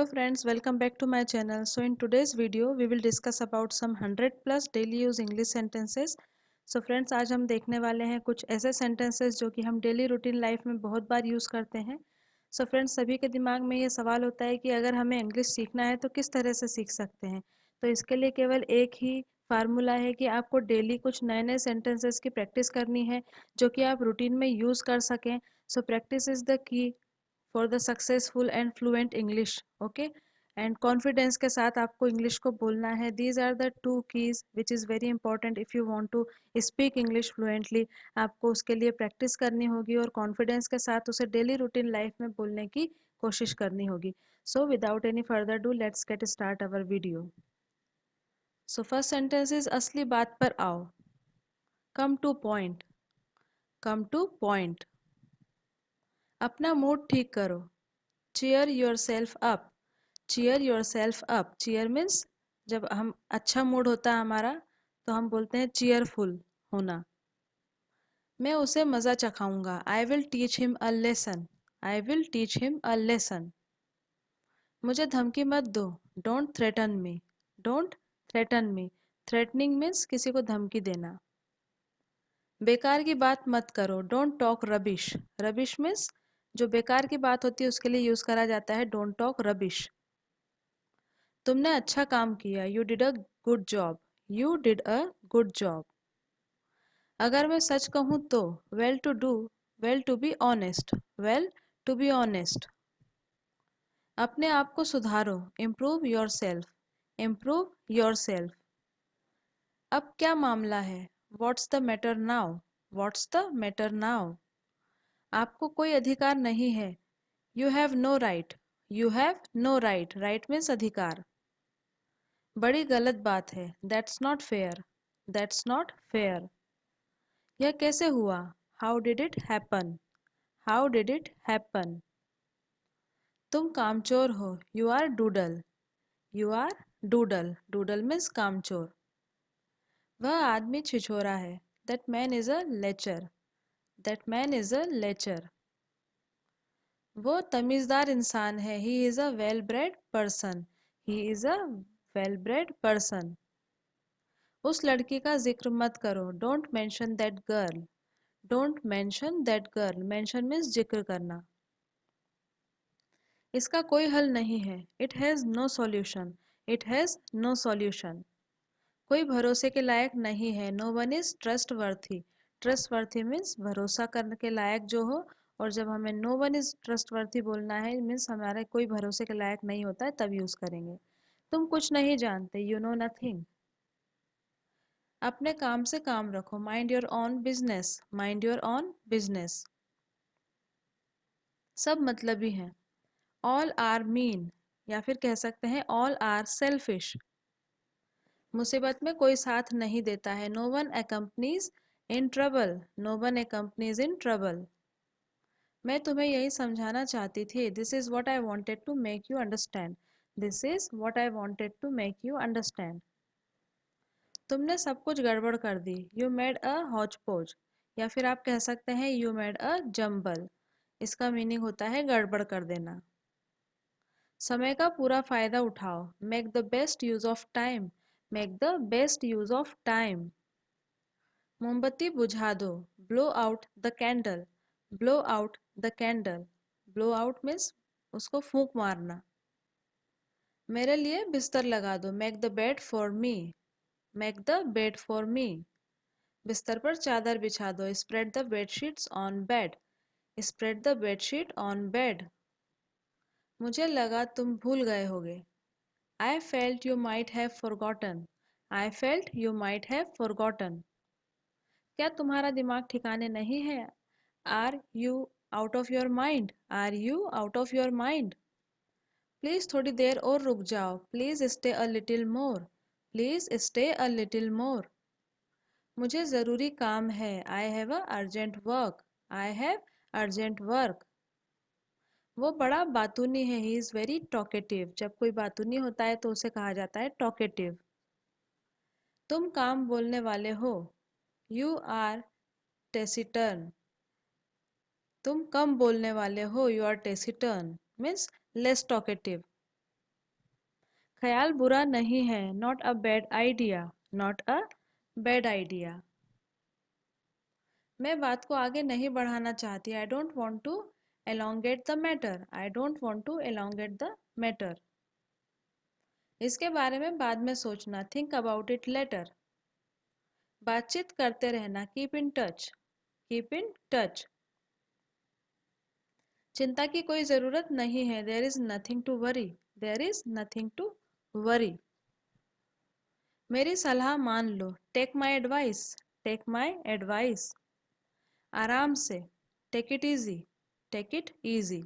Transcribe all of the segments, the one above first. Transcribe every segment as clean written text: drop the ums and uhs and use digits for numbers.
friends, welcome back to my channel. So in today's video we will discuss about some 100 plus daily use English sentences. So friends, आज हम देखने वाले हैं कुछ ऐसे sentences जो कि हम डेली रूटीन लाइफ में बहुत बार यूज़ करते हैं. So friends, सभी के दिमाग में ये सवाल होता है कि अगर हमें इंग्लिश सीखना है तो किस तरह से सीख सकते हैं. तो इसके लिए केवल एक ही फार्मूला है कि आपको डेली कुछ नए नए सेंटेंसेस की प्रैक्टिस करनी है जो कि आप रूटीन में यूज़ कर सकें. So practice is the key for the successful and fluent English. Okay, and confidence के साथ आपको इंग्लिश को बोलना है. These are the two keys which is very important if you want to speak English fluently. आपको उसके लिए practice करनी होगी और कॉन्फिडेंस के साथ उसे डेली रूटीन लाइफ में बोलने की कोशिश करनी होगी. So without any further do let's get start our video. So first sentence is असली बात पर आओ. Come to point. Come to point. अपना मूड ठीक करो. Cheer yourself up. Cheer yourself up. Cheer means जब हम अच्छा मूड होता है हमारा तो हम बोलते हैं चीयरफुल होना. मैं उसे मज़ा चखाऊंगा. I will teach him a lesson. I will teach him a lesson. मुझे धमकी मत दो. Don't threaten me. Don't threaten me. Threatening means किसी को धमकी देना. बेकार की बात मत करो. Don't talk rubbish. Rubbish means जो बेकार की बात होती है उसके लिए यूज़ करा जाता है डोंट टॉक रबिश. तुमने अच्छा काम किया. You did a good job. You did a good job. अगर मैं सच कहूँ तो well to do. Well to be honest. Well to be honest. अपने आप को सुधारो. Improve yourself. Improve yourself. अब क्या मामला है. What's the matter now. What's the matter now. आपको कोई अधिकार नहीं है. You have no right. You have no right. Right means अधिकार. बड़ी गलत बात है. That's not fair. That's not fair. यह कैसे हुआ. How did it happen. How did it happen. तुम कामचोर हो. You are doodle. You are doodle. Doodle means कामचोर. वह आदमी छिछोरा है. That man is a lecher. That man is a lecher. वो तमीज़दार इंसान है. He is a well bred person. He is a well bred person. उस लड़की का जिक्र मत करो. Don't mention that girl. Don't mention that girl. Mention means जिक्र करना. इसका कोई हल नहीं है. It has no solution. It has no solution. कोई भरोसे के लायक नहीं है. No one is trustworthy. Trustworthy means भरोसा करने के लायक जो हो. और जब हमें no one is trustworthy बोलना है मीन्स हमारे कोई भरोसे के लायक नहीं होता है तब यूज़ करेंगे. तुम कुछ नहीं जानते. You know nothing. अपने काम से काम रखो. Mind your own business. Mind your own business. सब मतलबी हैं. All are mean. या फिर कह सकते हैं ऑल आर सेल्फिश. मुसीबत में कोई साथ नहीं देता है. No one accompanies in trouble. No one accompanies in trouble. मैं तुम्हें यही समझाना चाहती थी. This is what I wanted to make you understand. This is what I wanted to make you understand. तुमने सब कुछ गड़बड़ कर दी. You made a hotchpotch. या फिर आप कह सकते हैं यू मेड अ जम्बल. इसका मीनिंग होता है गड़बड़ कर देना. समय का पूरा फायदा उठाओ. Make the best use of time. Make the best use of time. मोमबत्ती बुझा दो. Blow out the candle. Blow out the candle. Blow out means उसको फूंक मारना. मेरे लिए बिस्तर लगा दो. Make the bed for me. Make the bed for me. बिस्तर पर चादर बिछा दो. Spread the bedsheets on bed. Spread the bedsheet on bed. मुझे लगा तुम भूल गए होगे. आई felt you might have forgotten. I felt you might have forgotten. क्या तुम्हारा दिमाग ठिकाने नहीं है. Are you out of your mind. Are you out of your mind. Please थोड़ी देर और रुक जाओ. Please stay a little more. Please stay a little more. मुझे ज़रूरी काम है. I have a urgent work. I have urgent work. वो बड़ा बातूनी है. He is very talkative. जब कोई बातूनी होता है तो उसे कहा जाता है टॉकेटिव. तुम काम बोलने वाले हो. You are taciturn. तुम कम बोलने वाले हो. You are taciturn means less talkative. ख्याल बुरा नहीं है, not a bad idea, not a bad idea. मैं बात को आगे नहीं बढ़ाना चाहती, I don't want to elongate the matter, I don't want to elongate the matter. इसके बारे में बाद में सोचना, थिंक अबाउट इट लेटर। बातचीत करते रहना, keep in touch, keep in touch. चिंता की कोई ज़रूरत नहीं है, there is nothing to worry, there is nothing to worry. मेरी सलाह मान लो, take my advice, take my advice. आराम से, take it easy, take it easy.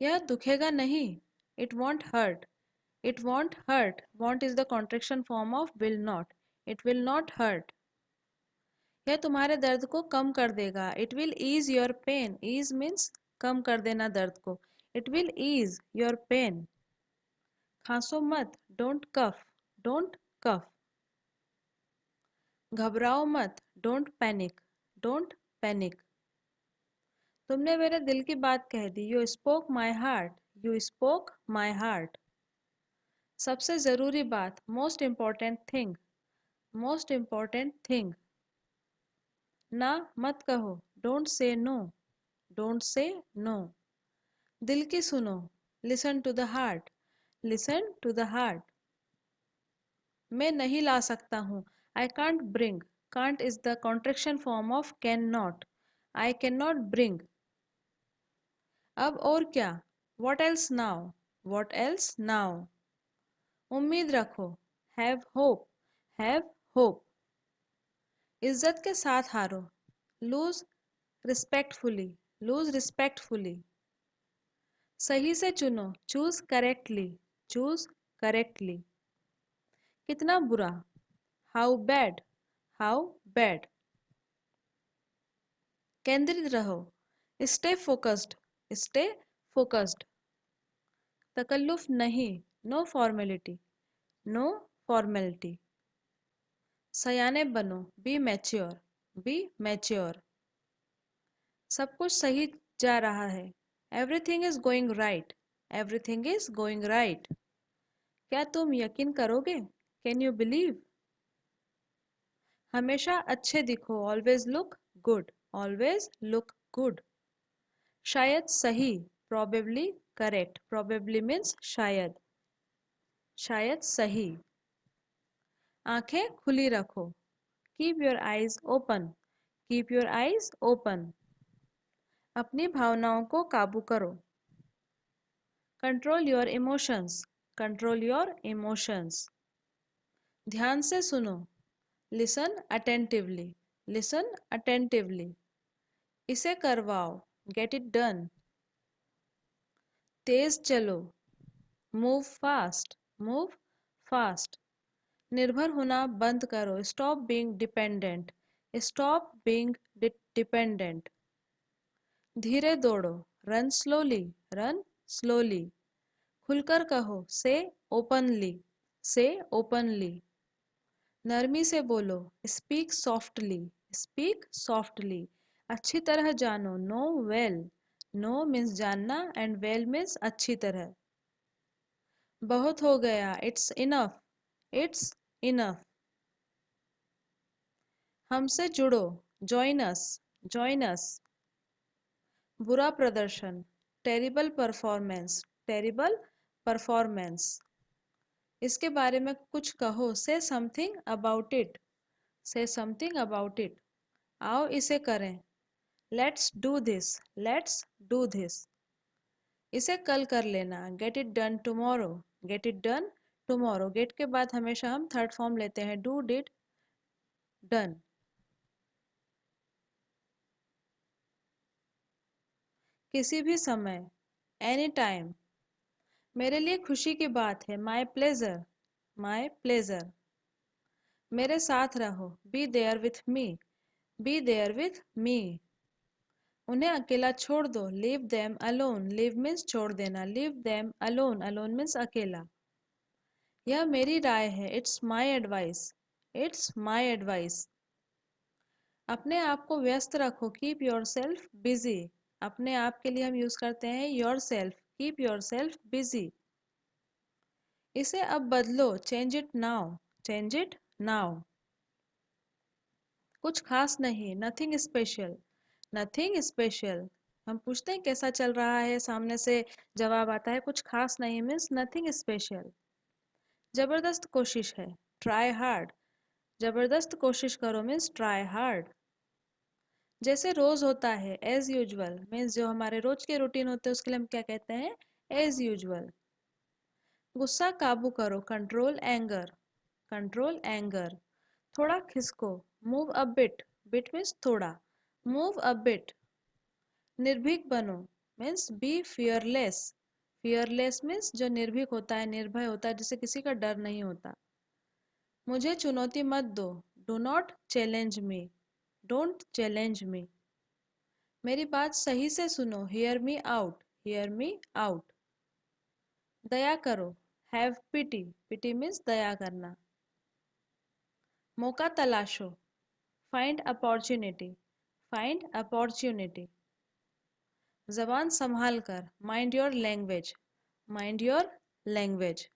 यह दुखेगा नहीं, it won't hurt, it won't hurt. Won't is the contraction form of will not, it will not hurt. यह तुम्हारे दर्द को कम कर देगा, it will ease your pain, ease means कम कर देना दर्द को, it will ease your pain. खांसो मत, डोंट कफ, डोंट कफ। घबराओ मत, डोंट पैनिक, डोंट पैनिक। तुमने मेरे दिल की बात कह दी, you spoke my heart, you spoke my heart. सबसे ज़रूरी बात, most important thing, most important thing. ना मत कहो, don't say no, don't say no. दिल की सुनो, listen to the heart, listen to the heart. मैं नहीं ला सकता हूँ, I can't bring, can't is the contraction form of can not, I can not bring. अब और क्या, what else now, what else now. उम्मीद रखो, हैव होप, हैव होप। इज्जत के साथ हारो, लूज रिस्पेक्टफुली, लूज रिस्पेक्टफुली। सही से चुनो, चूज करेक्टली, चूज करेक्टली। कितना बुरा, हाउ बैड, हाउ बैड। केंद्रित रहो, स्टे फोकस्ड, स्टे फोकस्ड। तकल्लुफ नहीं, नो फॉर्मेलिटी, नो फॉर्मेलिटी। सयाने बनो, बी मैच्योर, बी मैच्योर। सब कुछ सही जा रहा है, everything is going right, everything is going right. क्या तुम यकीन करोगे, कैन यू बिलीव। हमेशा अच्छे दिखो, always look good, always look good. शायद सही, प्रोबेबली करेक्ट, प्रोबेबली मीन्स शायद, शायद सही। आंखें खुली रखो, keep your eyes open, keep your eyes open. अपनी भावनाओं को काबू करो, control your emotions, control your emotions. ध्यान से सुनो, लिसन अटेंटिवली, लिसन अटेंटिवली। इसे करवाओ, गेट इट डन। तेज चलो, मूव फास्ट, मूव फास्ट। निर्भर होना बंद करो, stop being dependent, stop being dependent. धीरे दौड़ो, रन स्लोली, रन स्लोली। खुलकर कहो, से ओपनली, से ओपनली। नरमी से बोलो, स्पीक सॉफ्टली, स्पीक सॉफ्टली। अच्छी तरह जानो, नो वेल, नो मीन्स जानना एंड वेल मीन्स अच्छी तरह। बहुत हो गया, इट्स इनफ, इट्स इनफ। हमसे जुड़ो, जॉइन अस, जॉइन अस। बुरा प्रदर्शन, टेरिबल परफॉर्मेंस, टेरिबल परफॉर्मेंस। इसके बारे में कुछ कहो, say something about it, say something about it. आओ इसे करें, let's do this, let's do this. इसे कल कर लेना, get it done tomorrow, get it done tomorrow. Get के बाद हमेशा हम थर्ड फॉर्म लेते हैं, डू डिड डन। किसी भी समय, एनी टाइम। मेरे लिए खुशी की बात है, माई प्लेजर, माई प्लेजर। मेरे साथ रहो, be there with me, be there with me. उन्हें अकेला छोड़ दो, leave them alone, leave means छोड़ देना, leave them alone, alone means अकेला। यह मेरी राय है, it's my advice, it's my advice. अपने आप को व्यस्त रखो, कीप योर सेल्फ बिजी। अपने आप के लिए हम यूज़ करते हैं your self, keep your self busy. इसे अब बदलो, change it now, change it now. कुछ खास नहीं, नथिंग स्पेशल, नथिंग स्पेशल। हम पूछते हैं कैसा चल रहा है, सामने से जवाब आता है कुछ खास नहीं, मीन्स नथिंग स्पेशल। जबरदस्त कोशिश है, ट्राई हार्ड, जबरदस्त कोशिश करो मीन्स ट्राई हार्ड। जैसे रोज होता है, एज यूजुअल, मीन्स जो हमारे रोज के रूटीन होते हैं उसके लिए हम क्या कहते हैं, एज यूजुअल। गुस्सा काबू करो, कंट्रोल एंगर, कंट्रोल एंगर। थोड़ा खिसको, move a bit, bit means थोड़ा, मूव अ बिट। निर्भीक बनो means be fearless, fearless means जो निर्भीक होता है, निर्भय होता है, जिसे किसी का डर नहीं होता। मुझे चुनौती मत दो, do not challenge me, don't challenge me. मेरी बात सही से सुनो, hear me out, hear me out. दया करो, हैव पिटी, पिटी मीन्स दया करना। मौका तलाशो, फाइंड अपॉर्चुनिटी, फाइंड अपॉर्चुनिटी। जबान संभाल कर, mind your language, mind your language.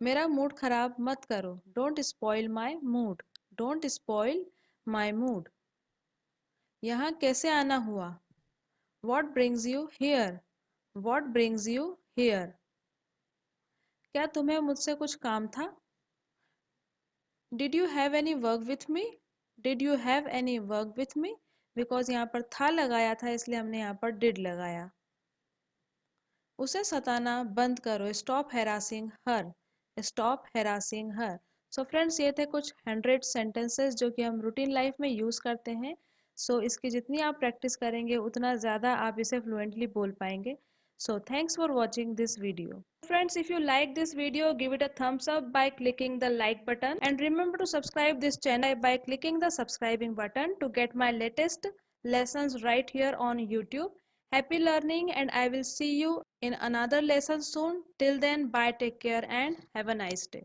मेरा मूड खराब मत करो, don't spoil my mood, don't spoil my mood. यहाँ कैसे आना हुआ, what brings you here, what brings you here. क्या तुम्हें मुझसे कुछ काम था, did you have any work with me, did you have any work with me. Because यहाँ पर था लगाया था इसलिए हमने यहाँ पर डिड लगाया। उसे सताना बंद करो, स्टॉप हैरासिंग हर, स्टॉप हैरासिंग हर। सो फ्रेंड्स, ये थे कुछ 100 सेंटेंसेस जो कि हम रूटीन लाइफ में यूज़ करते हैं। सो इसकी जितनी आप प्रैक्टिस करेंगे उतना ज़्यादा आप इसे फ्लुएंटली बोल पाएंगे। So thanks for watching this video. Friends, if you like this video, give it a thumbs up by clicking the like button, and remember to subscribe this channel by clicking the subscribing button to get my latest lessons right here on YouTube. Happy learning, and I will see you in another lesson soon. Till then, bye, take care, and have a nice day.